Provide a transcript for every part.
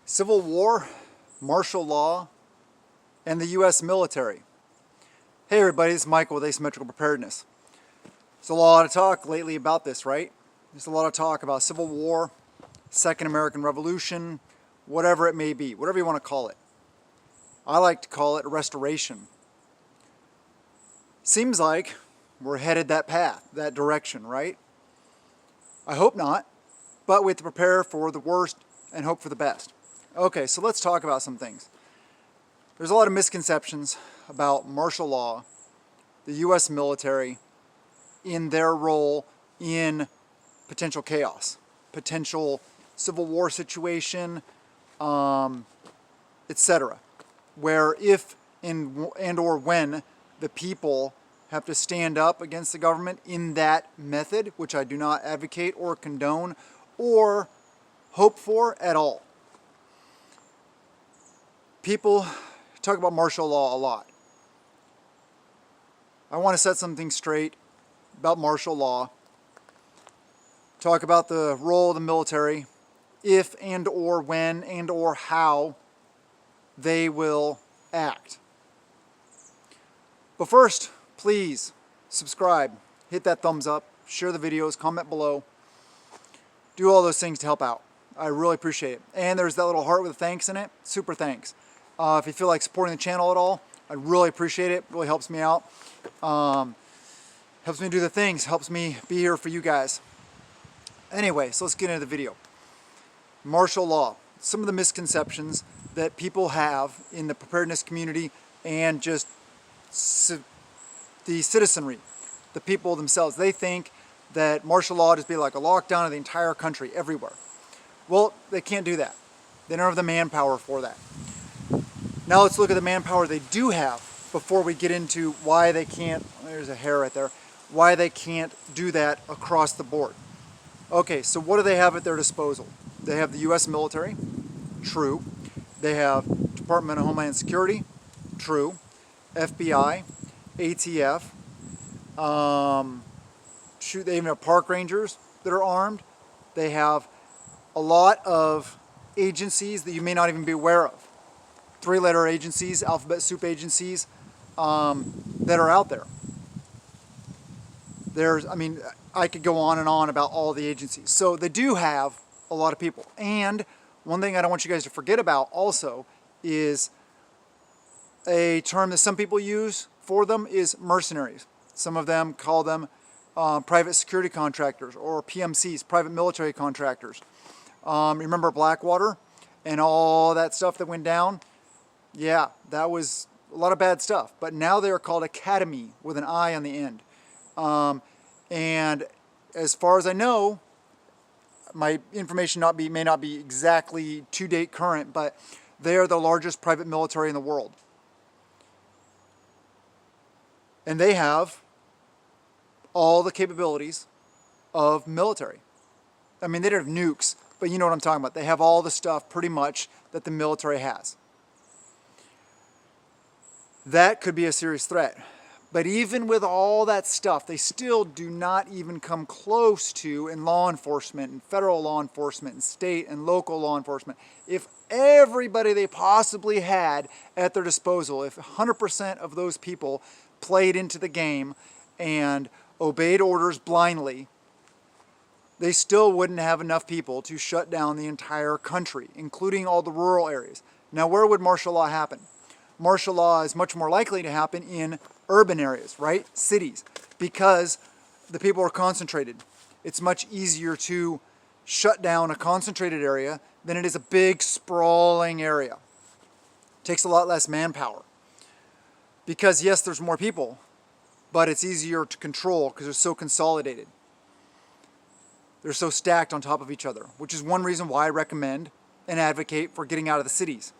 Civil war, martial law, and the U.S. military. Hey everybody, it's Michael with Asymmetrical Preparedness. There's a lot of talk lately about this, right? There's a lot of talk about Civil War, Second American Revolution, whatever it may be, whatever you want to call it. I like to call it a restoration. Seems like we're headed that path, that direction, right? I hope not, but we have to prepare for the worst and hope for the best. Okay, so let's talk about some things. There's a lot of misconceptions about martial law, the U.S. military, in their role in potential chaos, potential civil war situation, etc. Where if and or when the people have to stand up against the government in that method, which I do not advocate or condone or hope for at all. People talk about martial law a lot. I want to set something straight about martial law. Talk about the role of the military, if and or when and or how they will act. But first, please subscribe, hit that thumbs up, share the videos, comment below. Do all those things to help out. I really appreciate it. And there's that little heart with a thanks in it. Super thanks. If you feel like supporting the channel at all, I really appreciate it. It really helps me out. Helps me do the things. Helps me be here for you guys. Anyway, so let's get into the video. Martial law. Some of the misconceptions that people have in the preparedness community and just the citizenry, the people themselves. They think that martial law just be like a lockdown of the entire country, everywhere. Well, they can't do that. They don't have the manpower for that. Now let's look at the manpower they do have before we get into why they can't, there's a hair right there, why they can't do that across the board. Okay, so what do they have at their disposal? They have the U.S. military, true. They have Department of Homeland Security, true. FBI, ATF, they even have park rangers that are armed. They have a lot of agencies that you may not even be aware of. Three-letter agencies, alphabet soup agencies that are out there. I could go on and on about all the agencies. So they do have a lot of people. And one thing I don't want you guys to forget about also is a term that some people use for them is mercenaries. Some of them call them private security contractors or PMCs, private military contractors. Remember Blackwater and all that stuff that went down? Yeah, that was a lot of bad stuff. But now they're called Academy with an I on the end. And as far as I know, my information may not be exactly to date current, but they are the largest private military in the world. And they have all the capabilities of military. I mean, they don't have nukes, but you know what I'm talking about. They have all the stuff pretty much that the military has. That could be a serious threat. But even with all that stuff, they still do not even come close to, in law enforcement, and federal law enforcement, and state and local law enforcement, if everybody they possibly had at their disposal, if 100% of those people played into the game and obeyed orders blindly, they still wouldn't have enough people to shut down the entire country, including all the rural areas. Now, where would martial law happen? Martial law is much more likely to happen in urban areas, right? Cities, because the people are concentrated. It's much easier to shut down a concentrated area than it is a big, sprawling area. It takes a lot less manpower. Because yes, there's more people, but it's easier to control because they're so consolidated. They're so stacked on top of each other, which is one reason why I recommend and advocate for getting out of the cities.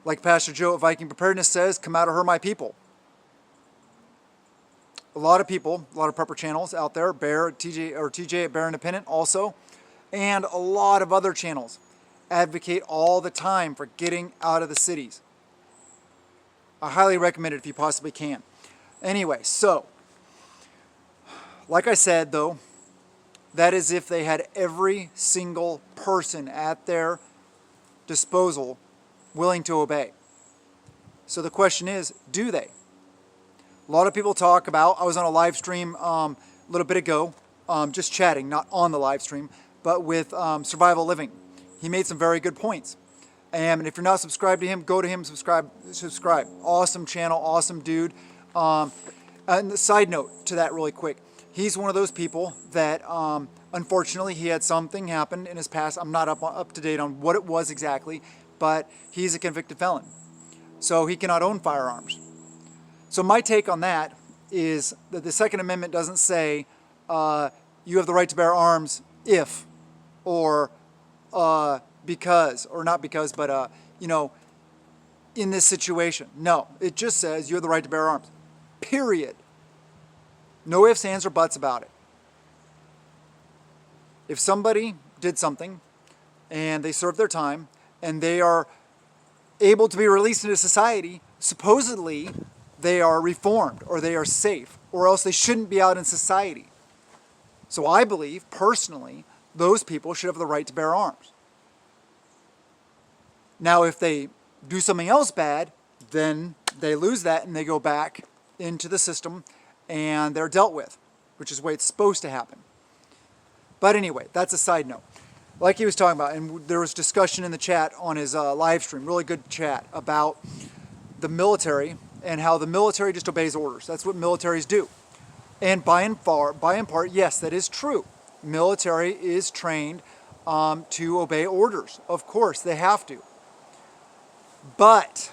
Like Pastor Joe at Viking Preparedness says, come out of her, my people. A lot of people, a lot of prepper channels out there, TJ at Bear Independent also, and a lot of other channels advocate all the time for getting out of the cities. I highly recommend it if you possibly can. Anyway, so, like I said though, That is if they had every single person at their disposal willing to obey. So the question is, do they? A lot of people talk about, I was on a live stream a little bit ago, just chatting, not on the live stream, but with Survival Living. He made some very good points. And if you're not subscribed to him, go to him, subscribe. Awesome channel, awesome dude. And the side note to that really quick, he's one of those people that unfortunately he had something happen in his past. I'm not up to date on what it was exactly, but he's a convicted felon. So he cannot own firearms. So my take on that is that the Second Amendment doesn't say you have the right to bear arms if, or because, or not because, but you know, in this situation. No, it just says you have the right to bear arms. Period. No ifs, ands, or buts about it. If somebody did something and they served their time and they are able to be released into society, supposedly they are reformed or they are safe, or else they shouldn't be out in society. So I believe, personally, those people should have the right to bear arms. Now, if they do something else bad, then they lose that and they go back into the system and they're dealt with, which is the way it's supposed to happen. But anyway, that's a side note. Like he was talking about, and there was discussion in the chat on his live stream, really good chat, about the military and how the military just obeys orders. That's what militaries do. And by and part, yes, that is true. Military is trained to obey orders. Of course, they have to. But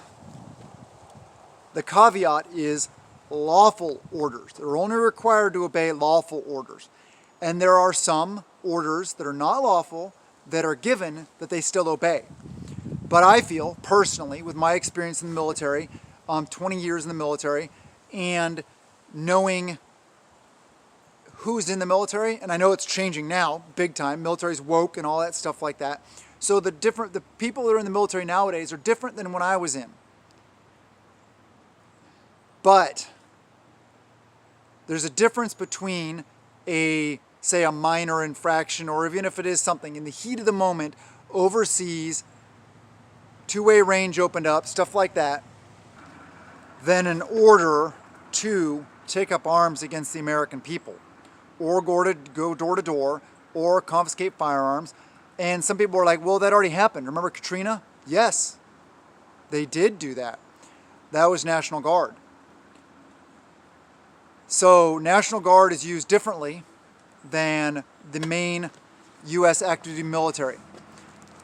the caveat is lawful orders. They're only required to obey lawful orders. And there are some orders that are not lawful that are given that they still obey. But I feel, personally, with my experience in the military, 20 years in the military, and knowing who's in the military, and I know it's changing now, big time, military's woke and all that stuff like that. So the people that are in the military nowadays are different than when I was in. But there's a difference between say a minor infraction, or even if it is something in the heat of the moment, overseas, two-way range opened up, stuff like that, than an order to take up arms against the American people, or go door to door, or confiscate firearms. And some people are like, well, that already happened. Remember Katrina? Yes, they did do that. That was National Guard. So National Guard is used differently than the main U.S. active duty military.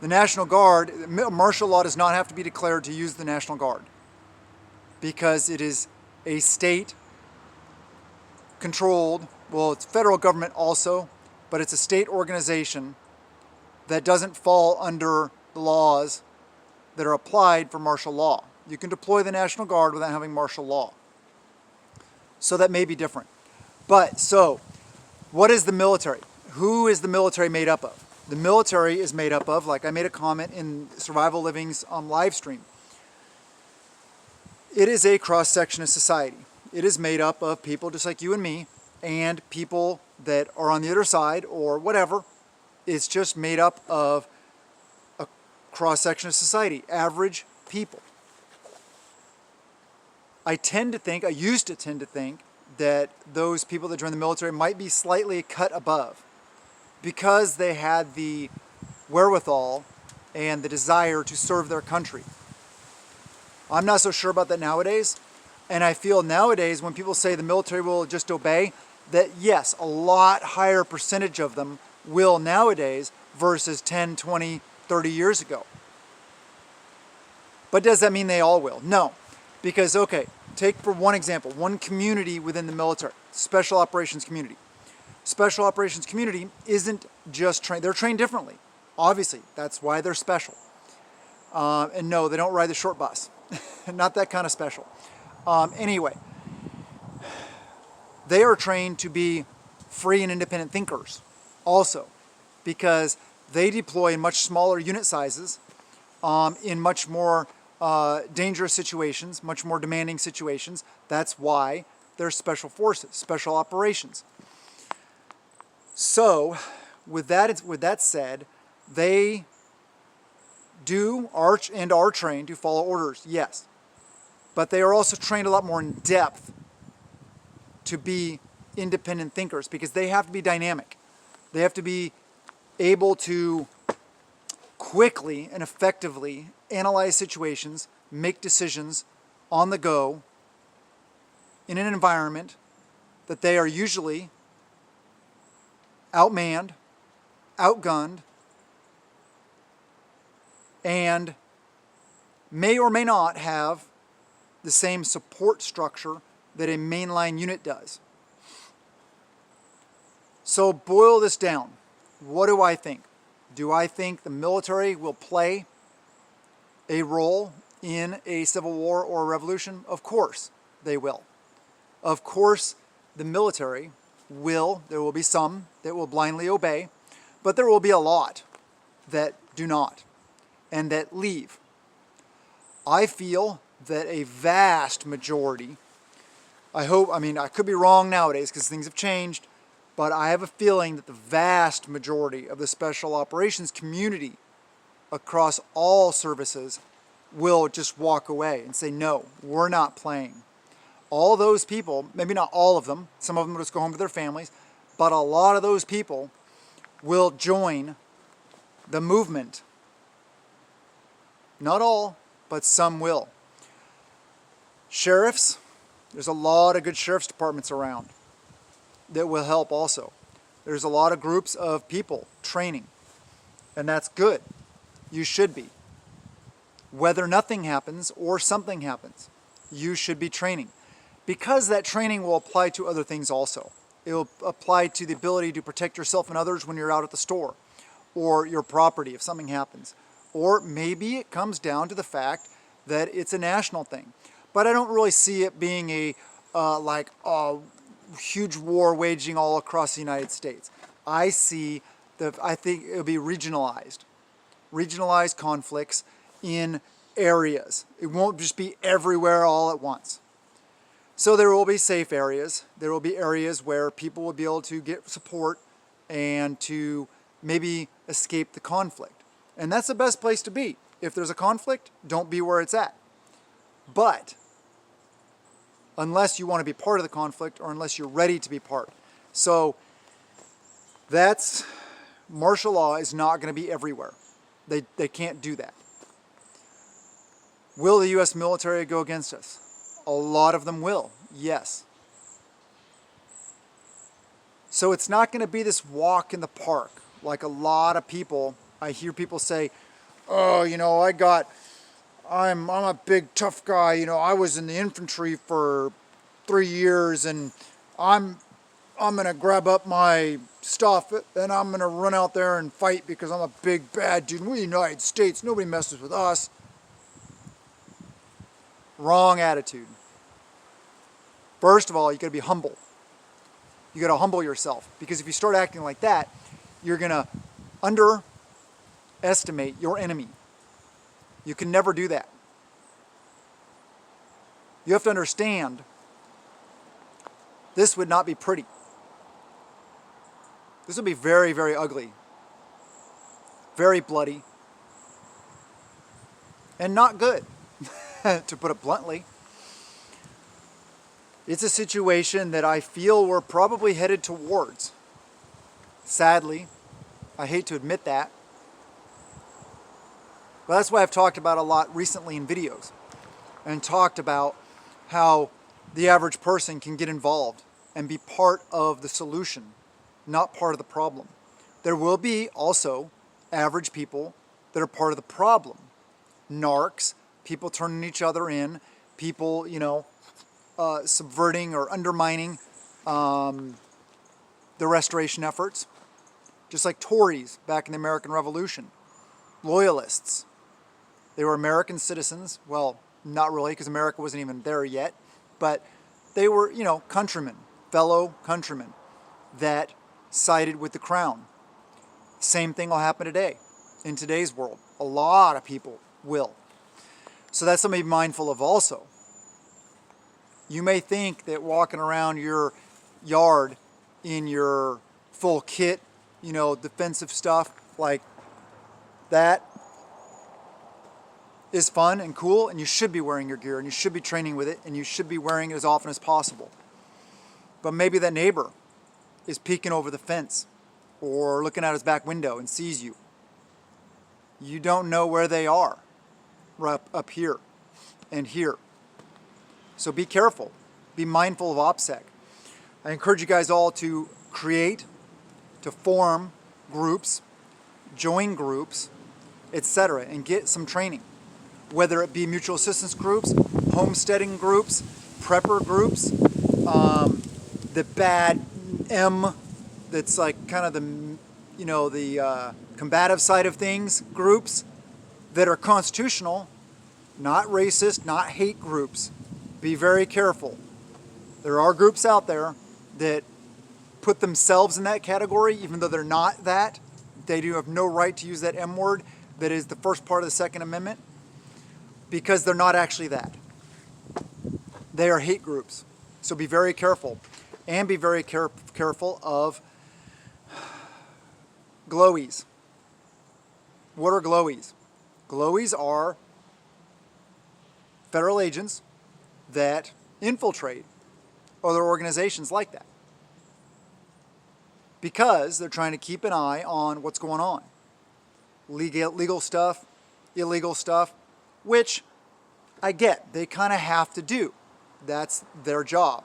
The National Guard, martial law does not have to be declared to use the National Guard, because it is a state-controlled, well, it's federal government also, but it's a state organization that doesn't fall under the laws that are applied for martial law. You can deploy the National Guard without having martial law. So that may be different. But, so, what is the military? Who is the military made up of? The military is made up of, like I made a comment in Survival Living's live stream, it is a cross-section of society. It is made up of people just like you and me, and people that are on the other side, or whatever. It's just made up of a cross-section of society, average people. I used to tend to think that those people that joined the military might be slightly a cut above, because they had the wherewithal and the desire to serve their country. I'm not so sure about that nowadays. And I feel nowadays when people say the military will just obey, that yes, a lot higher percentage of them will nowadays versus 10, 20, 30 years ago. But does that mean they all will? No. Because, okay, take for one example, one community within the military, Special Operations Community. Special Operations Community isn't just trained, they're trained differently. Obviously, that's why they're special. And no, they don't ride the short bus. Not that kind of special. Anyway, they are trained to be free and independent thinkers also, because they deploy in much smaller unit sizes, in much more dangerous situations, much more demanding situations. That's why they're special forces, special operations. So, with that said, they are trained to follow orders, yes. But they are also trained a lot more in depth to be independent thinkers because they have to be dynamic. They have to be able to quickly and effectively analyze situations, make decisions on the go in an environment that they are usually outmanned, outgunned, and may or may not have the same support structure that a mainline unit does. So boil this down. What do I think? Do I think the military will play a role in a civil war or a revolution? Of course they will. Of course the military will. There will be some that will blindly obey, but there will be a lot that do not and that leave. I feel that a vast majority, I could be wrong nowadays because things have changed, but I have a feeling that the vast majority of the special operations community across all services will just walk away and say, no, we're not playing. All those people, maybe not all of them, some of them will just go home to their families, but a lot of those people will join the movement. Not all, but some will. Sheriffs, there's a lot of good sheriff's departments around that will help also. There's a lot of groups of people training, and that's good. You should be. Whether nothing happens or something happens, you should be training. Because that training will apply to other things also. It will apply to the ability to protect yourself and others when you're out at the store, or your property if something happens. Or maybe it comes down to the fact that it's a national thing. But I don't really see it being a huge war waging all across the United States. I think it'll be regionalized conflicts in areas. It won't just be everywhere all at once. So there will be safe areas. There will be areas where people will be able to get support and to maybe escape the conflict. And that's the best place to be. If there's a conflict, don't be where it's at. But unless you want to be part of the conflict or unless you're ready to be part. So that's, martial law is not going to be everywhere. They can't do that. Will the U.S. military go against us? A lot of them will, yes. So it's not going to be this walk in the park like a lot of people, I hear people say, oh, I'm a big tough guy, I was in the infantry for 3 years and I'm going to grab up my stuff and I'm going to run out there and fight because I'm a big bad dude. We're the United States, nobody messes with us. Wrong attitude. First of all, you got to be humble. You got to humble yourself, because if you start acting like that, you're going to underestimate your enemy. You can never do that. You have to understand, this would not be pretty. This would be very, very ugly. Very bloody. And not good, to put it bluntly. It's a situation that I feel we're probably headed towards. Sadly, I hate to admit that. But that's why I've talked about a lot recently in videos. And talked about how the average person can get involved and be part of the solution, not part of the problem. There will be also average people that are part of the problem. Narcs, people turning each other in, people, subverting or undermining the restoration efforts. Just like Tories back in the American Revolution. Loyalists. They were American citizens. Well, not really, because America wasn't even there yet. But they were, countrymen, fellow countrymen that sided with the crown. Same thing will happen today, in today's world. A lot of people will. So that's something to be mindful of also. You may think that walking around your yard in your full kit, defensive stuff like that, is fun and cool, and you should be wearing your gear, and you should be training with it, and you should be wearing it as often as possible. But maybe that neighbor is peeking over the fence or looking out his back window and sees you. You don't know where they are, right up here and here. So be careful. Be mindful of OPSEC. I encourage you guys all to create, to form groups, join groups, etc., and get some training. Whether it be mutual assistance groups, homesteading groups, prepper groups, the bad M, that's like kind of the combative side of things, groups that are constitutional, not racist, not hate groups. Be very careful. There are groups out there that put themselves in that category, even though they're not that. They do have no right to use that M word that is the first part of the Second Amendment, because they're not actually that. They are hate groups. So be very careful. And be very careful of glowies. What are glowies? Glowies are federal agents that infiltrate other organizations like that, because they're trying to keep an eye on what's going on. Legal stuff, illegal stuff, which I get, they kind of have to do. That's their job.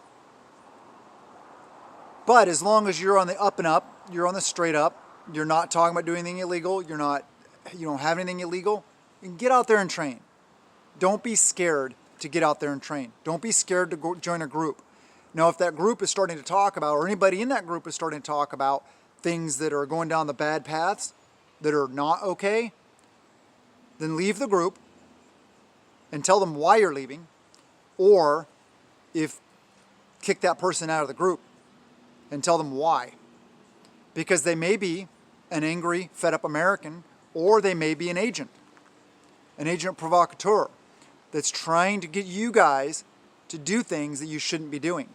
But as long as you're on the up and up, you're on the straight up, you're not talking about doing anything illegal, you don't have anything illegal, you can get out there and train. Don't be scared to get out there and train. Don't be scared to go join a group. Now, if that group is starting to talk about, or anybody in that group is starting to talk about things that are going down the bad paths, that are not okay, then leave the group and tell them why you're leaving, or if kick that person out of the group and tell them why. Because they may be an angry, fed up American, or they may be an agent provocateur that's trying to get you guys to do things that you shouldn't be doing.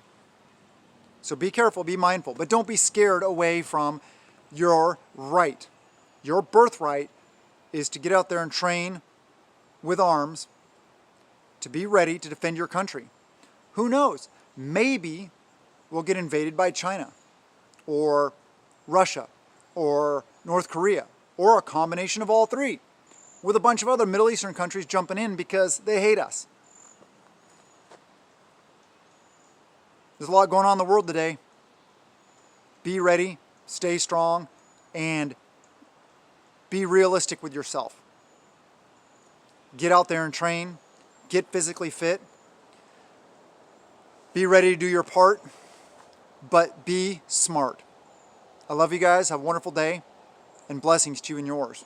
So be careful, be mindful, but don't be scared away from your right. Your birthright is to get out there and train with arms to be ready to defend your country. Who knows? Maybe we'll get invaded by China or Russia or North Korea, or a combination of all three, with a bunch of other Middle Eastern countries jumping in because they hate us. There's a lot going on in the world today. Be ready, stay strong, and be realistic with yourself. Get out there and train. Get physically fit. Be ready to do your part, but be smart. I love you guys. Have a wonderful day, and blessings to you and yours.